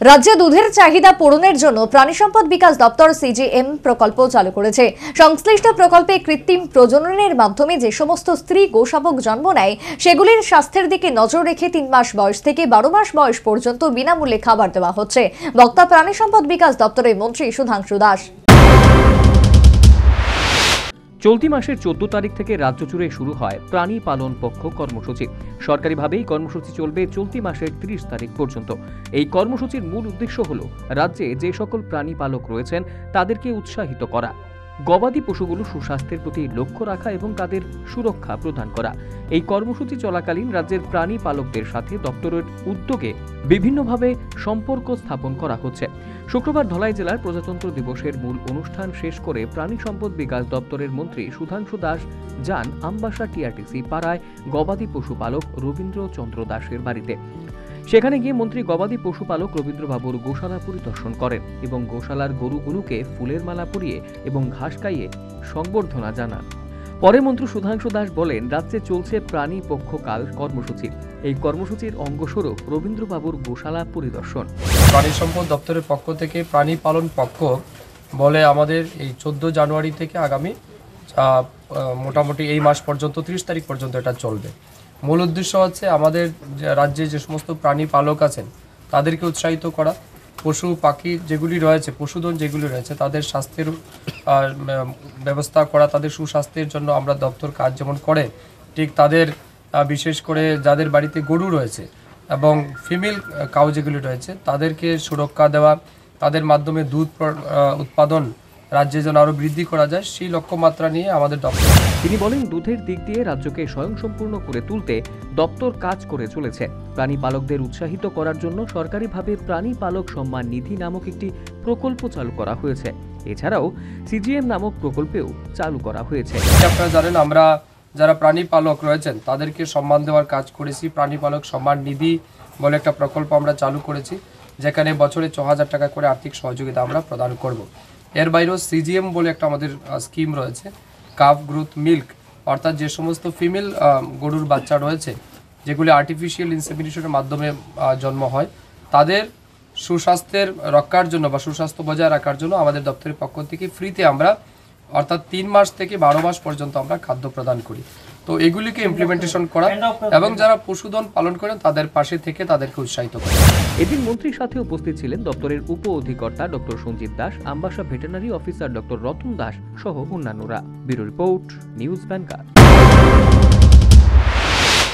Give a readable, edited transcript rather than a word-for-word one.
রাজ্যে দুধের চাহিদা পূরণের জন্য প্রাণী সম্পদ বিকাশ দপ্তর সিজিএম প্রকল্প চালু করেছে। সংশ্লিষ্ট প্রকল্পে কৃত্রিম প্রজননের মাধ্যমে যে সমস্ত স্ত্রী গোশাবক জন্ম নেয় সেগুলির স্বাস্থ্যের দিকে নজর রেখে 3 মাস বয়স থেকে 12 মাস বয়স পর্যন্ত বিনামূল্যে খাবার দেওয়া হচ্ছে। বক্তা প্রাণী সম্পদ বিকাশ দপ্তরের মন্ত্রী সুধাংশু দাস। চলতি মাসের 14 তারিখ থেকে রাজ্য জুড়ে শুরু হয় প্রাণী পালন পক্ষ কর্মসূচি। সরকারিভাবেই কর্মসূচি চলবে চলতি মাসের 30 তারিখ পর্যন্ত। এই কর্মসূচির মূল উদ্দেশ্য হল রাজ্যে যে সকল প্রাণী পালক রয়েছেন তাদেরকে উৎসাহিত করা, গবাদি পশুগুলো সুস্বাস্থ্যের প্রতি লক্ষ্য রাখা এবং তাদের সুরক্ষা প্রদান করা। এই কর্মসূচি চলাকালীন রাজ্যের প্রাণী পালকদের সাথে দপ্তরের উদ্যোগে বিভিন্নভাবে সম্পর্ক স্থাপন করা হচ্ছে। শুক্রবার ধলাই জেলার প্রজাতন্ত্র দিবসের মূল অনুষ্ঠান শেষ করে প্রাণী সম্পদ বিকাশ দপ্তরের মন্ত্রী সুধাংশু দাস যান আমবাসা টিআরটিসি পাড়ায় গবাদি পশুপালক রবীন্দ্র চন্দ্র দাসের বাড়িতে। সেখানে গিয়ে মন্ত্রী গবাদি পশুপালক রবীন্দ্রবাবুর গোশালা পরিদর্শন করেন এবং গোশালার গরুগুলোকে ফুলের মালা পরিয়ে এবং ঘাস খাইয়ে সংবর্ধনা জানান। পরে মন্ত্রী সুধাংশু দাস বলেন, রাজ্যে চলছে প্রাণী পক্ষকাল কর্মসূচি। এই কর্মসূচির অঙ্গস্বরূপ রবীন্দ্রবাবুর গোশালা পরিদর্শন। প্রাণী সম্পদ দপ্তরের পক্ষ থেকে প্রাণী পালন পক্ষ বলে আমাদের এই 14 জানুয়ারি থেকে আগামী মোটামুটি এই মাস পর্যন্ত 30 তারিখ পর্যন্ত এটা চলবে। মূল উদ্দেশ্য হচ্ছে আমাদের রাজ্যে যে সমস্ত প্রাণী পালক আছেন তাদেরকে উৎসাহিত করা, পশু পাখি যেগুলি রয়েছে, পশুধন যেগুলি রয়েছে তাদের স্বাস্থ্যের ব্যবস্থা করা, তাদের সুস্বাস্থ্যের জন্য আমরা দপ্তর কাজ যেমন করে ঠিক তাদের বিশেষ করে যাদের বাড়িতে গরু রয়েছে এবং ফিমেল কাউ যেগুলি রয়েছে তাদেরকে সুরক্ষা দেওয়া, তাদের মাধ্যমে দুধ উৎপাদন রাজ্যে যেন আরো বৃদ্ধি করা যায় সেই লক্ষ্যমাত্রা নিয়ে আমাদের দপ্তর। তিনি বলেন, দুধের দিক দিয়ে রাজ্যকে স্বয়ংসম্পূর্ণ করে তুলতে দপ্তর কাজ করে চলেছে। প্রাণী পালকদের উৎসাহিত করার জন্য সরকারিভাবে প্রাণী পালক সম্মান নিধি নামক একটি প্রকল্প চালু করা হয়েছে। এছাড়াও সিজিএম নামক প্রকল্পেও চালু করা হয়েছে। আপনারা জানেন আমরা যারা প্রাণী পালক রয়েছেন তাদেরকে সম্মান দেওয়ার কাজ করেছি। প্রাণী পালক সম্মান নিধি বলে একটা প্রকল্প আমরা চালু করেছি, যেখানে বছরে 6000 টাকা করে আর্থিক সহযোগিতা আমরা প্রদান করব। এর বাইরেও সিজিএম বলে একটা আমাদের স্কিম রয়েছে, কাফ গ্রোথ মিল্ক, অর্থাৎ যে সমস্ত ফিমেল গরুর বাচ্চা রয়েছে যেগুলি আর্টিফিশিয়াল ইনসেমিনেশনের মাধ্যমে জন্ম হয়, তাদের সুস্বাস্থ্যের রক্ষার জন্য বা সুস্বাস্থ্য বজায় রাখার জন্য আমাদের দপ্তরের পক্ষ থেকে ফ্রিতে আমরা অর্থাৎ 3 মাস থেকে 12 মাস পর্যন্ত আমরা খাদ্য প্রদান করি। তো এগুলিকে ইমপ্লিমেন্টেশন করা এবং যারা পশুধন পালন করেন তাদের পাশে থেকে তাদেরকে উৎসাহিত করা। এদিন মন্ত্রীর সাথে উপস্থিত ছিলেন দপ্তরের উপ অধিকর্তা doctor Sanjit Das, Ambassa veterinary officer doctor Ratan Das সহ অন্যান্যরা। Bureau report, news vanguard.